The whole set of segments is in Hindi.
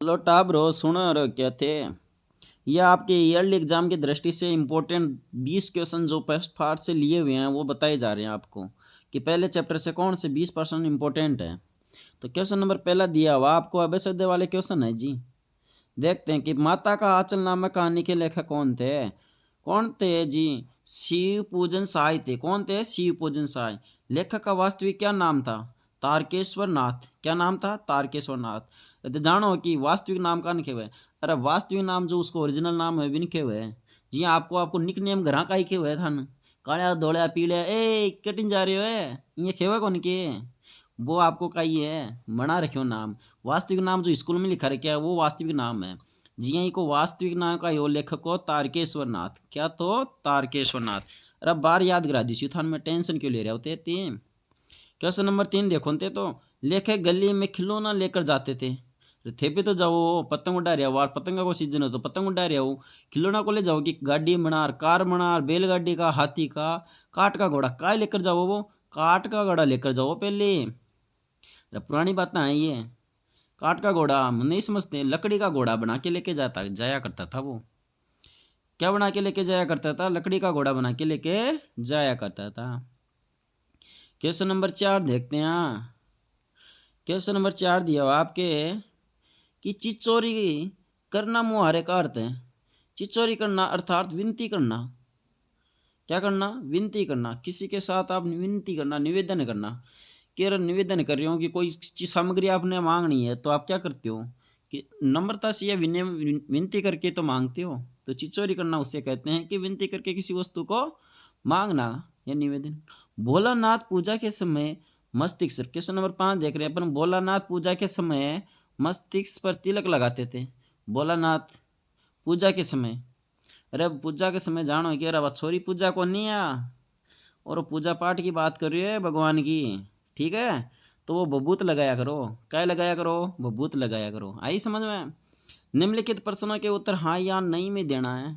लो टाब्रो सुनो रो क्या थे। यह आपके ईयरली एग्जाम की दृष्टि से इम्पोर्टेंट 20 क्वेश्चन जो फर्स्ट पार्ट से लिए हुए हैं वो बताए जा रहे हैं आपको कि पहले चैप्टर से कौन से 20% इम्पोर्टेंट है। तो क्वेश्चन नंबर पहला दिया हुआ आपको अभ्यास वाले क्वेश्चन है जी। देखते हैं कि माता का आंचल नामक कहानी के लेखक कौन थे जी। शिव पूजन साय थे। कौन थे? शिव पूजन साय। लेखक का वास्तविक क्या नाम था? तारकेश्वर नाथ। क्या नाम था? तारकेश्वर नाथ। तो जानो कि वास्तविक नाम का निके हुए। अरे वास्तविक नाम जो उसको ओरिजिनल नाम है भी निके हुए जी। आपको आपको निक नेम घर का ही के हुए था न। कालिया धोलिया पीलिया ए कटिन जा रहे हो है ये खेवे कौन के वो आपको का ही है बना रखियो नाम। वास्तविक नाम जो स्कूल में लिखा रखा है वो वास्तविक नाम है जी। यही को वास्तविक नाम का यो लेखक को तारकेश्वर नाथ। क्या? तो तारकेश्वर नाथ। अरे बार याद करा दी थान में टेंशन क्यों ले रहे होते तीन। क्वेश्चन नंबर 3 देखो तो लेखक गली में खिलौना लेकर जाते थे भी तो जाओ पतंग उड़ा रहा हो पतंगा को सीजन हो तो पतंग उड़ा रहा हो। खिलौना को ले जाओ कि गाड़ी बनार कार बनार बैलगाड़ी का हाथी का काट का घोड़ा काय लेकर जाओ वो काट का घोड़ा लेकर जाओ पहले। पुरानी बातें हैं ये। काट का घोड़ा हम नहीं समझते लकड़ी का घोड़ा बना के लेके जाया करता था वो। क्या बना के लेके जाया करता था? लकड़ी का घोड़ा बना के लेके जाया करता था। क्वेश्चन नंबर 4 देखते हैं। क्वेश्चन नंबर 4 दिया हुआ आपके कि चिचोरी करना मुहारे का अर्थ है। चिचोरी करना अर्थात विनती करना। क्या करना? विनती करना। किसी के साथ आप विनती करना निवेदन करना कि अगर निवेदन कर रहे हो कि कोई सामग्री आपने मांगनी है तो आप क्या करते हो कि नम्रता से या विनती करके तो मांगते हो। तो चिचोरी करना उसे कहते हैं कि विनती करके किसी वस्तु को मांगना या निवेदन। भोलानाथ पूजा के समय मस्तिष्क। क्वेश्चन नंबर 5 देख रहे हैं अपन। भोलानाथ पूजा के समय मस्तिष्क पर तिलक लगाते थे। भोलानाथ पूजा के समय। अरे पूजा के समय जानो कि अरे छोरी पूजा को नहीं आ और पूजा पाठ की बात कर रही है भगवान की। ठीक है तो वो भभूत लगाया करो। क्या लगाया करो? भभूत लगाया करो। आई समझ में? निम्नलिखित प्रश्नों के उत्तर हाँ या नहीं में देना है।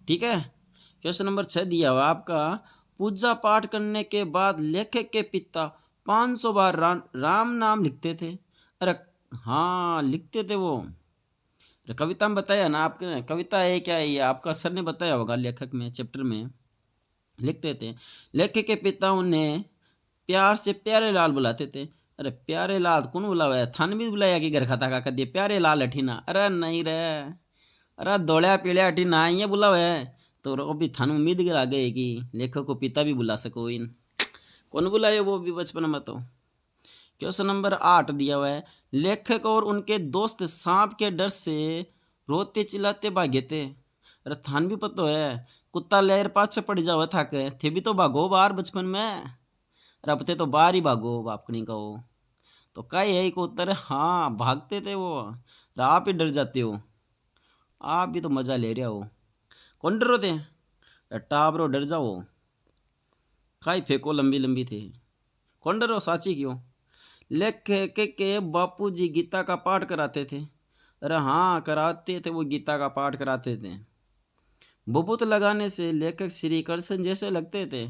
ठीक है क्वेश्चन नंबर 6 दिया हुआ आपका। पूजा पाठ करने के बाद लेखक के पिता 500 बार राम नाम लिखते थे। अरे हाँ लिखते थे वो। कविता में बताया ना आपके कविता है क्या है ये आपका सर ने बताया होगा लेखक में चैप्टर में लिखते थे। लेखक के पिता उन्हें प्यार से प्यारे लाल बुलाते थे। अरे प्यारे लाल कौन बुलावा है? थान भी बुलाया कि घर खाता का कर दिए प्यारे लाल अठीना। अरे नहीं रे अरे दौड़या पीड़या अठीना ये बुलावा है। तो अभी थान उम्मीद करा गए कि लेखक को पिता भी बुला सको इन कौन बुलाए वो भी बचपन में। तो क्वेश्चन नंबर 8 दिया हुआ है। लेखक और उनके दोस्त सांप के डर से रोते चिल्लाते भागे थे। अरे थान भी पता है कुत्ता लेर पाछे पड़ जाओ थके थे भी तो भागो बाहर बचपन में। रब थे तो बाहर ही भागो बापकनी का हो। तो कई है एक उत्तर हाँ भागते थे वो। आप ही डर जाते हो। आप भी तो मजा ले रहे हो। कौन डर रहे थे? टाबरो डर जाओ। खाई फेंको लंबी लंबी थे। कौन डरो साची क्यों? लेख के बापू जी गीता का पाठ कराते थे। अरे हाँ कराते थे वो गीता का पाठ कराते थे। बबूत लगाने से लेखक श्री कृष्ण जैसे लगते थे।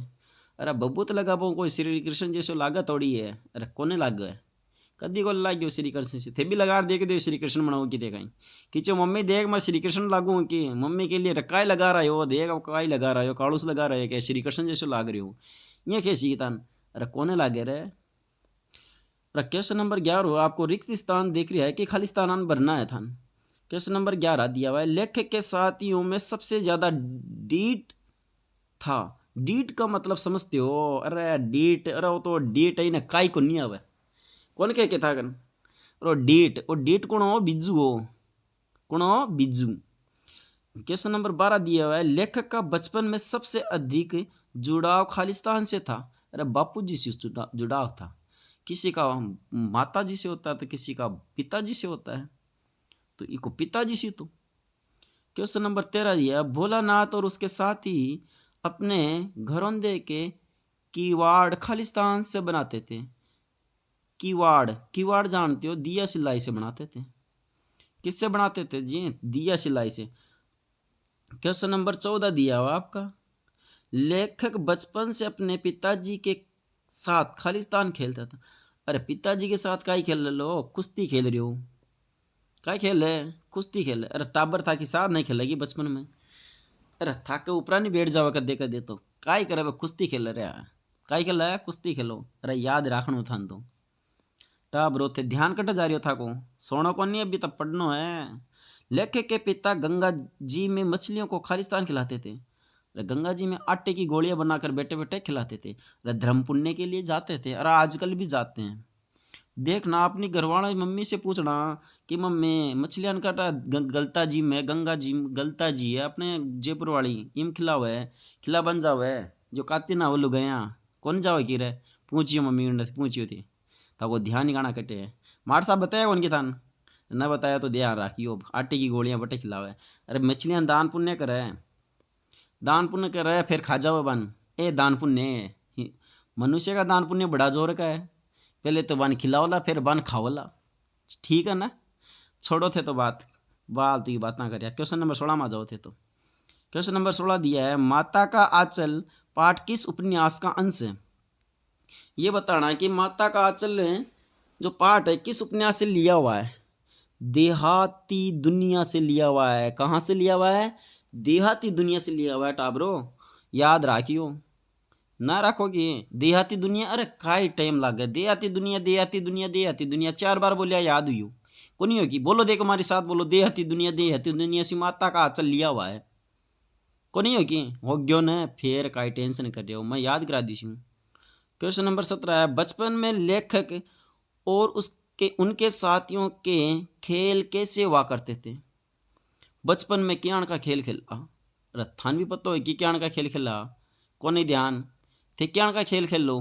अरे बबूत लगा वो कोई श्री कृष्ण जैसे लागा थोड़ी है। अरे कोने लाग गए कदी को लाग गयो श्री कृष्ण से थे भी लगा देख दे श्री कृष्ण बनाओ की देखा कि चो मम्मी देख मैं श्री कृष्ण लागू कि मम्मी के लिए रकाई लगा रहा हो देख अब काई लगा रहा हो काड़ूस लगा रहे क्या श्री कृष्ण जैसे लाग रहे हो ये कैसी गीतान। अरे कोने लागे रे। क्वेश्चन नंबर 11 आपको रिक्त स्थान देख रही है कि खाली स्थान भरना है थान। क्वेश्चन नंबर 11 दिया हुआ है। लेखक के साथियों में सबसे ज्यादा डीट था। डीट का मतलब समझते हो? अरे डीट अरे वो तो डीट है ना काई को नहीं आवे कौन के था कन। और डीट कौन हो? बिज्जू हो। कौन हो? बिज्जू। क्वेश्चन नंबर 12 दिया हुआ है। लेखक का बचपन में सबसे अधिक जुड़ाव खालिस्तान से था। अरे बापू जी से जुड़ाव था। किसी का माता जी से होता है तो किसी का पिताजी से होता है तो इको पिताजी से। तो क्वेश्चन नंबर 13 दिया। भोलानाथ और उसके साथी अपने घरौंदे के किवाड़ खालिस्तान से बनाते थे। किवाड़ किवाड़ जानते हो? दिया सिलाई से बनाते थे। किससे बनाते थे जी? दिया सिलाई से। क्वेश्चन नंबर 14 दिया हुआ आपका। लेखक बचपन से अपने पिताजी के साथ खालिस्तान खेलता था। अरे पिताजी के साथ का ही खेल लो कुश्ती खेल रहे हो। क्या खेल है? कुश्ती खेल है। अरे टाबर था कि सार नहीं खेलेगी बचपन में? अरे थाके ऊपर नहीं बैठ जावा कदे कदे तो काय करे कुश्ती खेल रहा काय खेल रहा है? कुश्ती खेलो। अरे याद राखणो था तो टाबरो थे ध्यान कट जा रही था को सोना को नहीं अभी तक पढ़नो है। लेखक के पिता गंगा जी में मछलियों को खालिस्तान खिलाते थे। गंगा जी में आटे की गोलियां बनाकर बैठे बैठे खिलाते थे। धर्म पुण्य के लिए जाते थे और आजकल भी जाते हैं। देखना अपनी घरवाला मम्मी से पूछना कि मम्मी मछलियां काटा गलता जी में गंगा जी गलता जी है अपने जयपुर वाली इम खिला हुआ है खिला बन जाओ है जो काती ना वो लोग गया कौन जाओ कि रे पूछियो मम्मी उनसे पूछियो थी तब वो ध्यान ही गाना कटे है। मार साहब बताया कौन की थान न बताया तो ध्यान राखियो आटे की गोलियां बटे खिलावे। अरे मछलियां दान पुण्य करे दान पुण्य करे फिर खा जाओ बन ए दान पुण्य मनुष्य का दान पुण्य बड़ा जोर का है। पहले तो बन खिलाओला फिर बन खाओला ठीक है ना। छोड़ो थे तो बात बाल तो ये बात ना करिया। क्वेश्चन नंबर 16 में जाओ थे तो क्वेश्चन नंबर 16 दिया है माता का आंचल पाठ किस उपन्यास का अंश है? ये बताना है कि माता का आंचल जो पाठ है किस उपन्यास से लिया हुआ है? देहाती दुनिया से लिया हुआ है। कहाँ से लिया हुआ है? देहाती दुनिया से लिया हुआ है टाबरो याद राखियो ना रखोगे। देहाती दुनिया अरे काई टाइम लग गया देहाती दुनिया देहाती दुनिया देहाती दुनिया 4 बार बोलिया याद हुई को नहीं होगी। बोलो देख हमारे साथ बोलो देहाती दुनिया से माता का आंचल लिया हुआ है को नहीं होगी हो गयो न फिर काई टेंशन कर रहे हो मैं याद करा दी हूँ। क्वेश्चन नंबर 17 है बचपन में लेखक और उसके उनके साथियों के खेल कैसे हुआ करते थे? बचपन में क्याण का खेल खेला रत्थान भी पता हो कि क्याण का खेल खेला को नहीं ध्यान थे क्याण का खेल खेल लो।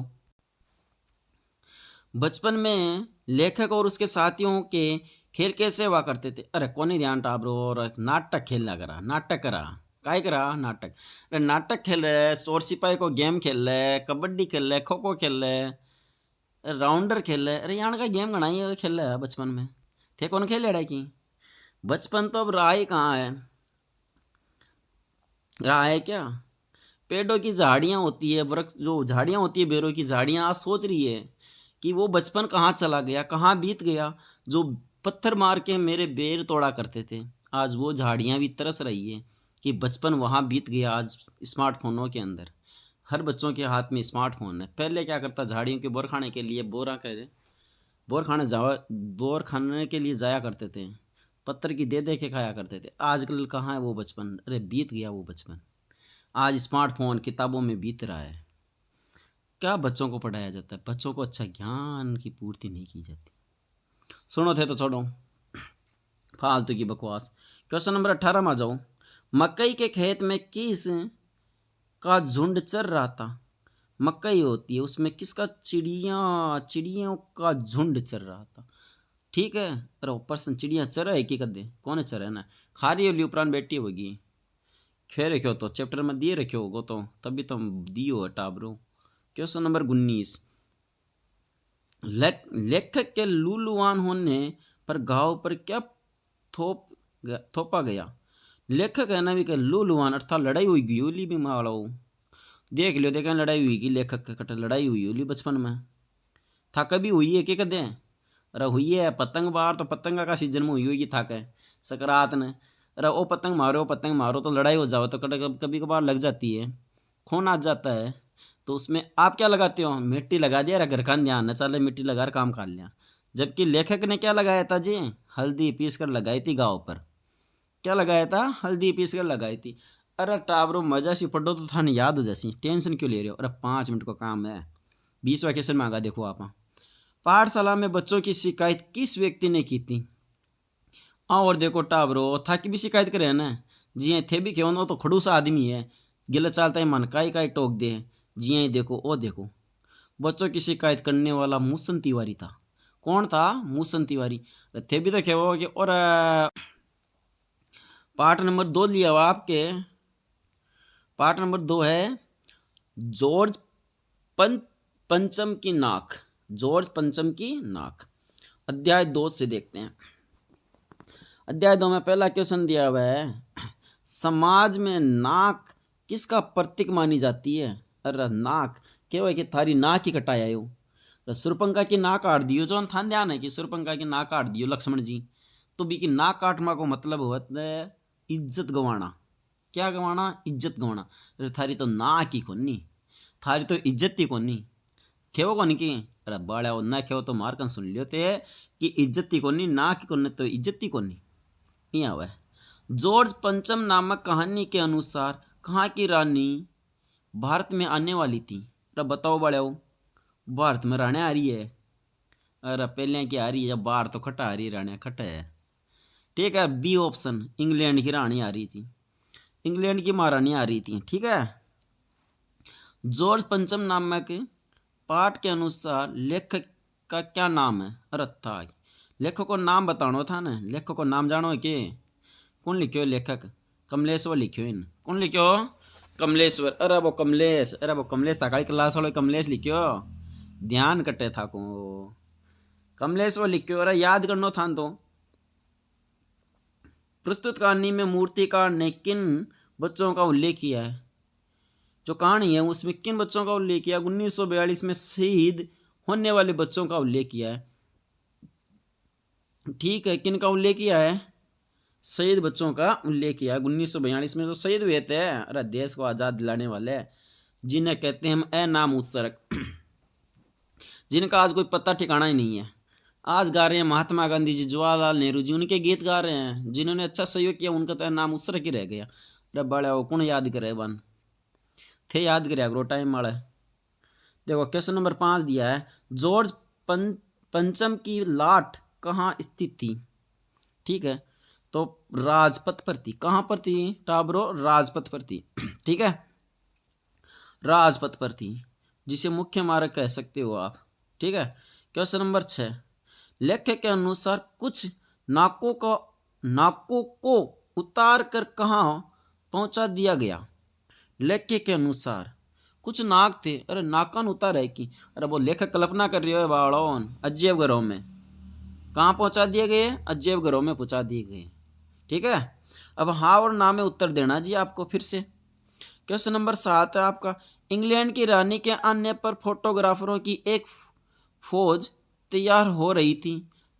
बचपन में लेखक और उसके साथियों के खेल कैसे हुआ करते थे? अरे कोनी ध्यान टाबरो और नाटक खेलना करा नाटक करा काय करा नाटक। अरे नाटक खेल रहे चोर सिपाही को गेम खेल रहे कबड्डी खेल रहे खो खो खेल रहे राउंडर खेल रहे। अरे यहाँ का गेम गणाई खेल रहा है बचपन में थे कौन खेल रहा की? बचपन तो अब रहा ही कहाँ है रहा है क्या? पेड़ों की झाड़ियाँ होती है वृक्ष जो झाड़ियाँ होती है बेरों की झाड़ियाँ आज सोच रही है कि वो बचपन कहाँ चला गया कहाँ बीत गया। जो पत्थर मार के मेरे बेर तोड़ा करते थे आज वो झाड़ियाँ भी तरस रही है कि बचपन वहाँ बीत गया। आज स्मार्टफोनों के अंदर हर बच्चों के हाथ में स्मार्टफोन है। पहले क्या करता झाड़ियों के बोर खाने के लिए बोर खाने के लिए जाया करते थे पत्थर की दे के खाया करते थे। आजकल कहाँ है वो बचपन? अरे बीत गया वो बचपन। आज स्मार्टफोन किताबों में बीत रहा है। क्या बच्चों को पढ़ाया जाता है? बच्चों को अच्छा ज्ञान की पूर्ति नहीं की जाती। सुनो थे तो छोड़ो फालतू की बकवास। क्वेश्चन नंबर 18 में जाओ मकई के खेत में किस का झुंड चर रहा था? मकई होती है उसमें किसका चिड़ियों का झुंड चर रहा था। ठीक है अरे पर्सन चिड़िया चर है कि कदे कौन चर है ना खा रही होली उपरांत बैठी होगी खे रखो तो चैप्टर में दिए रखे होगो तो तभी तो दियो है टाबरो। क्वेश्चन नंबर 19 लेखक के लूलुआन होने पर घाव पर क्या थोपा गया? लेखक है ना भी के लूलुआन अर्थात लड़ाई हुई गई होली भी मारो देख लियो देखें लड़ाई हुई की लेखक के कट लड़ाई हुई होली बचपन में था कभी हुई है कि कदे? अरे हुई है पतंग बार तो पतंगा का सीजन में हुई होगी था के सकरात ने। अरे ओ पतंग मारो तो लड़ाई हो जाओ तो कभी कभार लग जाती है खून आ जाता है। तो उसमें आप क्या लगाते हो? मिट्टी लगा दिया अरे घर का ध्यान न चले मिट्टी लगा काम कर लिया। जबकि लेखक ने क्या लगाया था जी? हल्दी पीस कर लगाई थी गाँव पर। क्या लगाया था? हल्दी पीस कर लगाई थी। अरे टाबरो मजा सी पढ़ो तो थाने याद हो जैसी टेंशन क्यों ले रहे हो? अरे 5 मिनट का काम है 20वां क्वेश्चन मांगा देखो आप। पाठशाला में बच्चों की शिकायत किस व्यक्ति ने की थी? और देखो टाबरो था कि भी शिकायत करे है ना जी थे भी क्यों तो खड़ूसा आदमी है गिला चालता है मन काई टोक दे जी देखो ओ देखो बच्चों की शिकायत करने वाला मूसन तिवारी था। कौन था? मूसन तिवारी। थे भी तो खेवो कि और पार्ट नंबर 2 लिया हुआ आपके पार्ट नंबर 2 है जॉर्ज पंचम की नाक। जॉर्ज पंचम की नाक अध्याय 2 से देखते हैं। अध्याय 2 में पहला क्वेश्चन दिया हुआ है समाज में नाक किसका प्रतीक मानी जाती है? अरे नाक केवल कि थारी नाक ही कटाया हो सुरपंखा की नाक काट दियो जो थान ध्यान है कि सुरपंखा की नाक काट दियो लक्ष्मण जी तो बी की नाक काटना को मतलब होता है इज्जत गंवाना। क्या गंवाना? इज्जत गंवाना। अरे थारी तो नाक ही कोनी, थारी तो इज्जत ही कोनी, खेवो कोनी की। अरे बाड़ा ना खेवो तो मार कन सुन लियो ते कि इज्जत ही कोनी, नाक ही कोनी तो इज्जत ही कोनी। यहाँ वह जॉर्ज पंचम नामक कहानी के अनुसार कहाँ की रानी भारत में आने वाली थी? अरे बताओ बड़े, भारत में रानी आ रही है? अरे पहले की आ रही है, बाहर तो खटा आ रही है, रानी खटा है। ठीक है, बी ऑप्शन, इंग्लैंड की रानी आ रही थी, इंग्लैंड की महारानी आ रही थी। ठीक है, जॉर्ज पंचम नामक पाठ के अनुसार लेखक का क्या नाम है? अरे था लेखक को नाम बतानो था ना, लेखक को नाम जानो है के? कौन लिखो लेखक? कमलेश्वर लिखो इन। कौन लिखो? कमलेश्वर। अरे वो कमलेश, अरे वो कमलेश था, काली क्लास वाले कमलेश लिखो, ध्यान कटे था को कमलेश्वर लिखो। अरे याद करनो था तो। प्रस्तुत कहानी में मूर्तिकार ने किन बच्चों का उल्लेख किया है? जो कहानी है उसमें किन बच्चों का उल्लेख किया? 1942 में शहीद होने वाले बच्चों का उल्लेख किया है। ठीक है, किन का उल्लेख किया है? शहीद बच्चों का उल्लेख किया। 1942 में तो शहीद हुए थे, अरे देश को आज़ाद दिलाने वाले, जिन्हें कहते हैं हम अनाम उत्सर्ग, जिनका आज कोई पता ठिकाना ही नहीं है। आज गा रहे हैं महात्मा गांधी जी, जवाहरलाल नेहरू जी, उनके गीत गा रहे हैं। जिन्होंने अच्छा सहयोग किया उनका तो नाम उत्सर्ग ही रह गया। अरे बड़ा कौन याद करे बन थे, याद करे करो टाइम वाले। देखो क्वेश्चन नंबर 5 दिया है, जॉर्ज पंचम की लाट कहाँ स्थित थी? ठीक है, तो राजपथ पर थी। कहाँ पर थी टाबरो? राजपथ पर थी। ठीक है, राजपथ पर थी, जिसे मुख्य मार्ग कह सकते हो आप। ठीक है, क्वेश्चन नंबर 6, लेखक के अनुसार कुछ नाकों को उतार कर कहाँ पहुंचा दिया गया? लेखक के अनुसार कुछ नाक थे, अरे नाकन उतार है कि? अरे वो लेखक कल्पना कर रही है बाड़ोन, अजैब घरों में। कहाँ पहुंचा दिए गए? अजैब घरों में पहुंचा दिए गए। ठीक है, अब हाँ और ना में उत्तर देना जी आपको फिर से। क्वेश्चन नंबर 7 है आपका, इंग्लैंड की रानी के आने पर फोटोग्राफरों की एक फौज तैयार हो रही थी।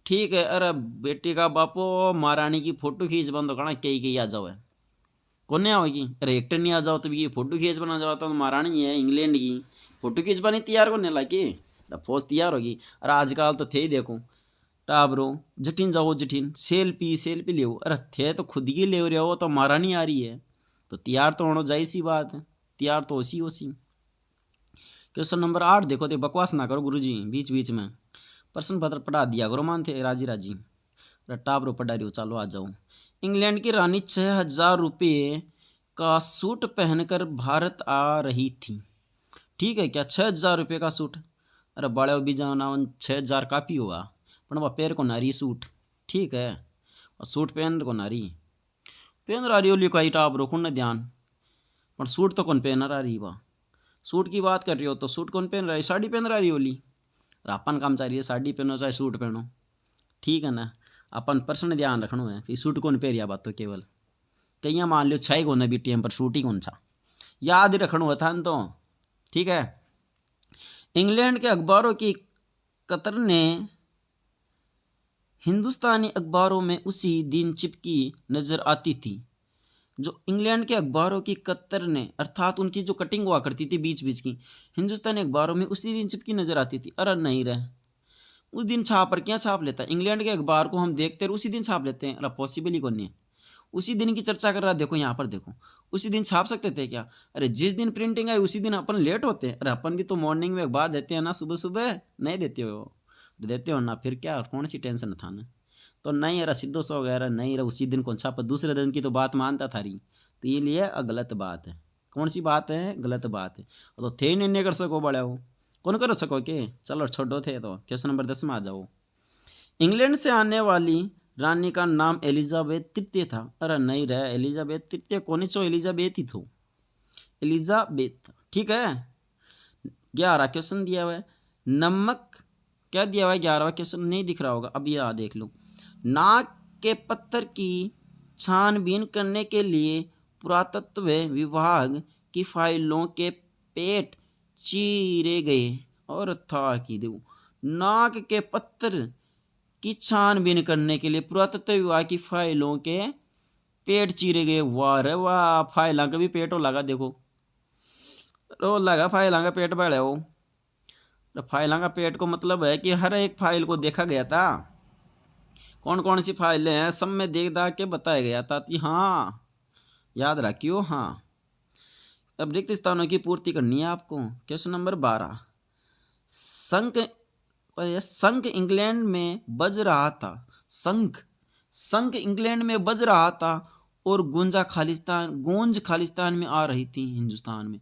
ठीक है, अरे बेटी का बापो महारानी की फोटो खींच बंद तो कहना कई आ जाओ है, कौन आओगी? अरे एक्टर नहीं आ जाओ तो ये फोटो खींच बना जाओ तो महारानी है इंग्लैंड की, फोटो खींच बनी तैयार करने लगे, फौज तैयार होगी। अरे आजकल तो थे ही देखो टाबरो, जटिन जाओ जटिन, सेल्फी ले, अरे थे तो खुद ही ले रहे हो, तो महारानी आ रही है तो तैयार तो होना जाहिर सी बात है, तैयार तो ओसी। क्वेश्चन नंबर 8 देखो, तो बकवास ना करो गुरुजी बीच बीच में, प्रश्न पत्र पढ़ा दिया करो, मानते राजी राजी। टाबरो पढ़ा रही हो, चलो आ जाओ। इंग्लैंड की रानी 6,000 रुपये का सूट पहनकर भारत आ रही थी। ठीक है, क्या 6,000 रुपये का सूट? अरे बड़े भी जाना 6,000 काफ़ी होगा, पर वह पैर को नारी सूट। ठीक है, और सूट पहन को नारी पहन रही हो लिखा टाप रोको न ध्यान, पर सूट तो कौन पहन रही बा? सूट की बात कर रही हो तो सूट कौन पहन रही? साड़ी पहन रही होली। अपन काम चाहिए साड़ी पहनो चाहे सूट पहनो, ठीक है ना। अपन पर्सन ध्यान रखना है कि सूट कौन पहरिया बात, तो केवल कहीं मान लो छः को भी टीम पर सूट ही कौन सा याद रखना था तो। ठीक है, इंग्लैंड के अखबारों की कतर ने हिंदुस्तानी अखबारों में उसी दिन चिपकी नजर आती थी। जो इंग्लैंड के अखबारों की कतर ने, अर्थात उनकी जो कटिंग हुआ करती थी बीच बीच की, हिंदुस्तानी अखबारों में उसी दिन चिपकी नजर आती थी। अरे नहीं रहे, उस दिन छाप पर क्या छाप लेता है? इंग्लैंड के अखबार को हम देखते हैं उसी दिन छाप लेते हैं? अरे पॉसिबल ही कौन नहीं है। उसी दिन की चर्चा कर रहा है, देखो यहाँ पर देखो, उसी दिन छाप सकते थे क्या? अरे जिस दिन प्रिंटिंग आई उसी दिन अपन लेट होते हैं। अरे अपन भी तो मॉर्निंग में अखबार देते हैं ना, सुबह सुबह नहीं देते हो? देते हो ना, फिर क्या कौन सी टेंशन था ना। तो नहीं यार सिद्धो सो वगैरह नहीं रहा, उसी दिन कौन छापा, दूसरे दिन की तो बात मानता था रही, तो ये लिए गलत बात है। कौन सी बात है? गलत बात है। तो थे ही नहीं कर सको बड़े हो, कौन कर सको के? चलो छोड़ो थे। तो क्वेश्चन नंबर 10 में आ जाओ। इंग्लैंड से आने वाली रानी का नाम एलिजाबेथ तृतीय था। अरे नहीं रहा, एलिजाबेथ तृतीय कौन चो, एलिजाबेथ ही थो, एलिजाबेथ। ठीक है, 11 क्वेश्चन दिया हुआ है। नमक क्या दिया हुआ है? 11वां क्वेश्चन नहीं दिख रहा होगा, अब ये देख लो। नाक के पत्थर की छानबीन करने के लिए पुरातत्व विभाग की फाइलों के पेट चीरे गए और था कि दो नाक के पत्थर की छानबीन करने के लिए पुरातत्व विभाग की फाइलों के पेट चीरे गए। वाह रे वाह, फाइलों का भी पेट हो लगा, देखो रो लगा फाइलों का पेट बढ़ा हो। तो फाइलों का पेट को मतलब है कि हर एक फाइल को देखा गया था, कौन कौन सी फाइलें हैं सब में देख दाख के बताया गया था कि हाँ याद रखियो। हाँ, अब रिक्त स्थानों की पूर्ति करनी है आपको। क्वेश्चन नंबर 12, शंख शंख इंग्लैंड में बज रहा था। शंख शंख इंग्लैंड में बज रहा था और गूंज खालिस्तान में आ रही थी हिंदुस्तान में।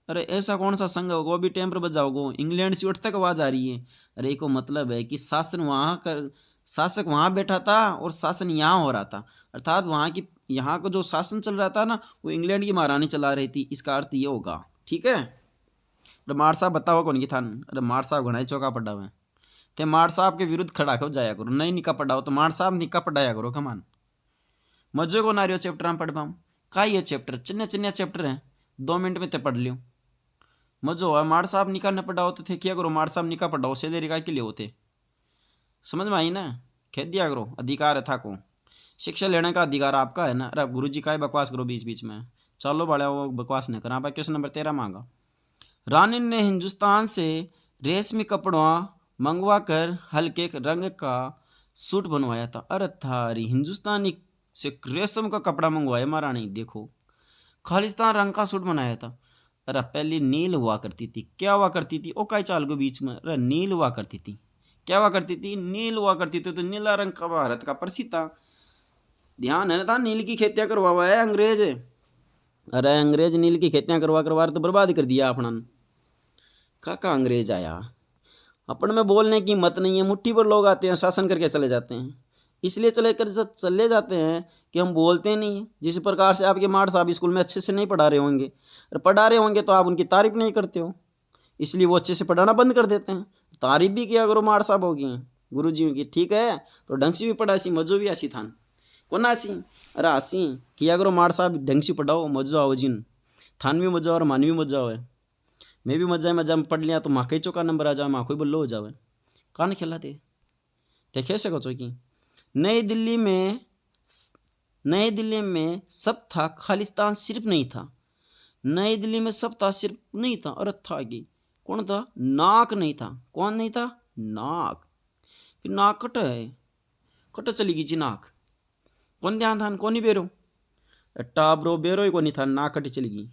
अरे ऐसा कौन सा संघ होगा, वो भी टेम्पर बजाओगो, इंग्लैंड से उठ तक आवाज आ रही है। अरे को मतलब है कि शासक वहां बैठा था और शासन यहाँ हो रहा था, अर्थात वहां की यहाँ का जो शासन चल रहा था ना, वो इंग्लैंड की महारानी चला रही थी, इसका अर्थ ये होगा। ठीक है, अरे मार साहब बताओ कौन की थान। अरे मार साहब घना चौका पड़ा हुआ है, ते मार साहब के विरुद्ध खड़ा हो जाया करो, नहीं निका पढ़ाओ तो मार साहब निका पढ़ाया करो। कमान मजे को नारियो चैप्टर हम पढ़ पाऊँ का, ये चैप्टर चिन्ह चिन्ह चैप्टर है, 2 मिनट में ते पढ़ लियो। मजो है, मार साहब निका न पढ़ाओ तो थे क्या करो, मार साहब निका पढ़ाओ से देरी का के लिए होते, समझ में आई ना। खेद दिया करो, अधिकार है था को, शिक्षा लेने का अधिकार आपका है ना। अरे गुरु जी का बकवास करो बीच बीच में, चलो बड़ा वो बकवास नहीं करा। क्वेश्चन नंबर 13 मांगा, रानी ने हिंदुस्तान से रेशमी कपड़ा मंगवा कर हल्के रंग का सूट बनवाया था। अरे थारी हिंदुस्तानी से रेशम का कपड़ा मंगवाया महारानी, देखो खालिस्तान रंग का सूट बनाया था। अरे पहले नील हुआ करती थी, क्या हुआ करती थी, ओ काय चाल को बीच में, अरे नील हुआ करती थी, क्या हुआ करती थी, नील हुआ करती थी। तो नीला रंग का भारत का प्रसिद्ध था, ध्यान है ना था, नील की खेतियां करवा हुआ है अंग्रेज। अरे अंग्रेज नील की खेतियां करवा करवा तो बर्बाद कर दिया अपना। का अंग्रेज आया, अपन में बोलने की हिम्मत नहीं है, मुट्ठी पर लोग आते हैं शासन करके चले जाते हैं, इसलिए चले जाते हैं कि हम बोलते नहीं। जिस प्रकार से आपके मार साहब स्कूल में अच्छे से नहीं पढ़ा रहे होंगे, और पढ़ा रहे होंगे तो आप उनकी तारीफ नहीं करते हो, इसलिए वो अच्छे से पढ़ाना बंद कर देते हैं। तारीफ भी किया करो मार साहब होगी गुरु जी की, ठीक है, तो ढंग से भी पढ़ासी मजो भी आसी थान कौन आसी। अरे आसी किया करो मार साहब, ढंग से पढ़ाओ, मजो आओ जिन थान भी मजा और मान भी मजा हो। मैं भी मजा में पढ़ लिया तो माँ चौका नंबर आ जाए, माँ को बल्लो हो जाए, कान खिलाते ते खे सको चो कि नई दिल्ली में सब था, खालिस्तान सिर्फ नहीं था। नई दिल्ली में सब था सिर्फ नहीं था, और था कि कौन था, नाक नहीं था। कौन नहीं था, नाक। फिर नाक कट चली गई जी नाक, कौन ध्यान था, कौन ही बेरो टाबरो बेरो ही कौन नहीं था, नाक कट चली गई।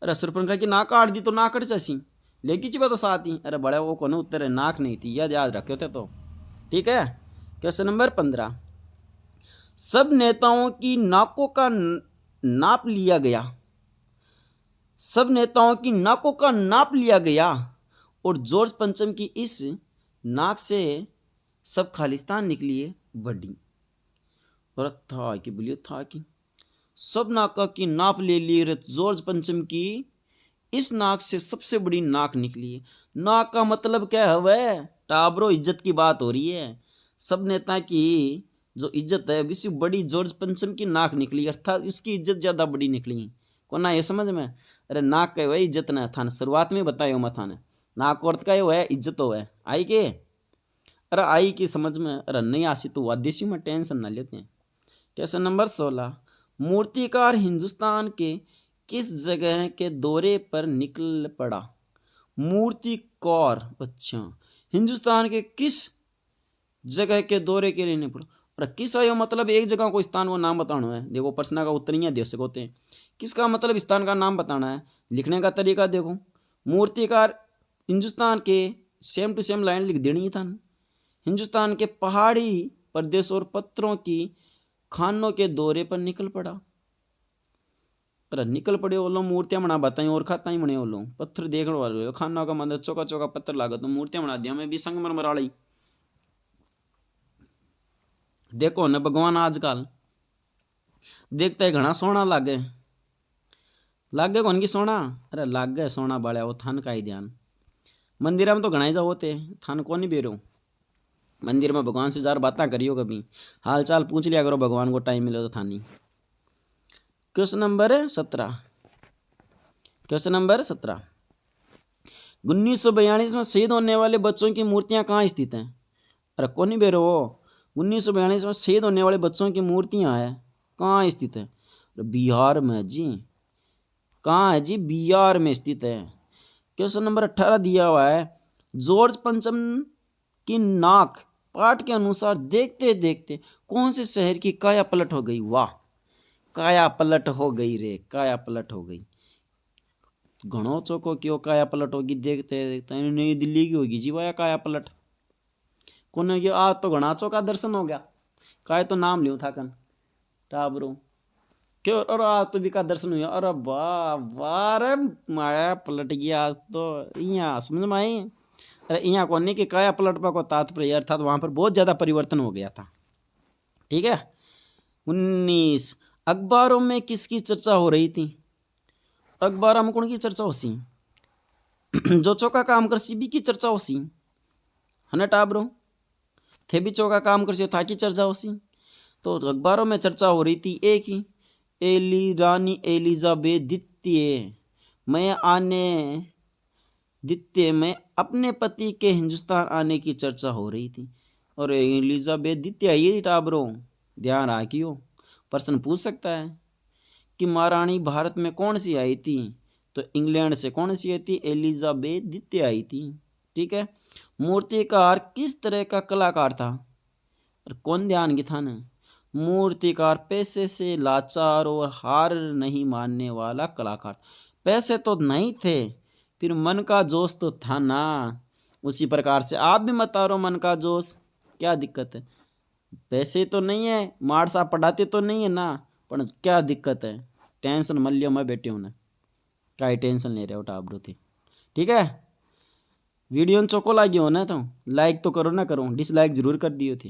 अरे सुरपन की नाक काट दी तो नाक कट जासी, लेगी जी बता साथ ही। अरे बड़ा वो कौन उत्तर है, नाक नहीं थी, याद रखे थे तो। ठीक है, क्वेश्चन नंबर 15, सब नेताओं की नाकों का नाप लिया गया। सब नेताओं की नाकों का नाप लिया गया और जॉर्ज पंचम की इस नाक से सब खालिस्तान निकली है बड़ी। और था कि बोलिए था कि सब नाका की नाप ले ली, जॉर्ज पंचम की इस नाक से सबसे बड़ी नाक निकली है। नाक का मतलब क्या है वह, टाबरो इज्जत की बात हो रही है। सब नेता की जो इज्जत है विश्व बड़ी जॉर्ज पंचम की नाक निकली, अर्थात उसकी इज्जत ज्यादा बड़ी निकली। को ना ये समझ में, अरे नाक का वह इज्जत ना था, शुरुआत में बतायो मैं थाने, नाक अर्थ का है इज्जत हो है आई के। अरे आई की समझ में, अरे नहीं आसी तो वादेशी में टेंशन ना लेते हैं। क्वेश्चन नंबर 16, मूर्तिकार हिंदुस्तान के किस जगह के दौरे पर निकल पड़ा। मूर्तिकार अच्छा हिंदुस्तान के किस जगह के दौरे के लिए नहीं पड़ा। और किस आयो मतलब एक जगह को स्थान वो नाम बताना है। देखो प्रश्न का उत्तर ही दे सकते होते हैं, किसका मतलब स्थान का नाम बताना है। लिखने का तरीका देखो, मूर्तिकार हिंदुस्तान के सेम टू सेम लाइन लिख देनी था। हिंदुस्तान के पहाड़ी प्रदेश और पत्थरों की खानों के दौरे पर निकल पड़ा। पर निकल पड़े बोलो मूर्तियां बना बताई और खाता ही बने बोलो, पत्थर देखने वाले खाना का मतलब चौका चौका पत्थर लागत तो मूर्तियां बना दिया मैं भी संगमरमर वाली। देखो न भगवान आजकल देखते है घना सोना लागे कौन की सोना। अरे लागे सोना बाड़ा वो थान का ही ध्यान, मंदिर में तो घना ही जाओ होते थान कौन नहीं बेरो। मंदिर में भगवान से जार बातें करियो, कभी हाल चाल पूछ लिया करो भगवान को टाइम मिले तो थानी। क्वेश्चन नंबर 17, क्वेश्चन नंबर 17, 1942 में शहीद होने वाले बच्चों की मूर्तियां कहाँ स्थित हैं। अरे कौन नहीं बेरो 1942 में शहीद होने वाले बच्चों की मूर्तियां है, कहाँ स्थित है? बिहार में जी। कहाँ है जी? बिहार में स्थित है। क्वेश्चन नंबर 18 दिया हुआ है, जॉर्ज पंचम की नाक पाठ के अनुसार देखते देखते कौन से शहर की काया पलट हो गई? वाह, काया पलट हो गई रे, काया पलट हो गई। घणो चौको क्यों काया पलट होगी देखते देखते? नई दिल्ली की होगी जी वाया काया पलट। कौन हो गया? आज तो घना चौका दर्शन हो गया। काय तो नाम लियो था कन टाबरू क्यों? और आज तो भी का दर्शन हुआ। अरे वाह वाह रे, माया पलट गया आज तो। यहाँ समझ में आई? अरे यहाँ कौन नहीं कि काया पलट पर को तात्पर्य अर्थात वहां पर बहुत ज्यादा परिवर्तन हो गया था। ठीक है। 19 अखबारों में किसकी चर्चा हो रही थी? अखबार में कौन की चर्चा हो सी? जो चौका काम कर सी बी की चर्चा हो सी है ना टाबरो? थे भी चौका काम कर सी था की चर्चा हो सी। तो अखबारों में चर्चा हो रही थी एक ही, रानी एलिजाबेथ द्वितीय में अपने पति के हिंदुस्तान आने की चर्चा हो रही थी। और एलिजाबेथ द्वितीय ये टाबरो ध्यान रखियो, प्रश्न पूछ सकता है कि महारानी भारत में कौन सी आई थी? तो इंग्लैंड से कौन सी आई थी? एलिजाबेथ द्वितीय आई थी। ठीक है। मूर्तिकार किस तरह का कलाकार था? और कौन ध्यान की था ना? मूर्तिकार पैसे से लाचार और हार नहीं मानने वाला कलाकार। पैसे तो नहीं थे, फिर मन का जोश तो था ना। उसी प्रकार से आप भी मत हारो मन का जोश, क्या दिक्कत है? पैसे तो नहीं है, मार साहब पढ़ाते तो नहीं है ना, पर क्या दिक्कत है? टेंशन मत लियो, मैं बैठे हूँ ना, क्या टेंशन ले रहे हो टाबरू थी। ठीक है। वीडियो चोको लागी हो ना तो लाइक तो करो ना करो, डिसलाइक जरूर कर दियो थी।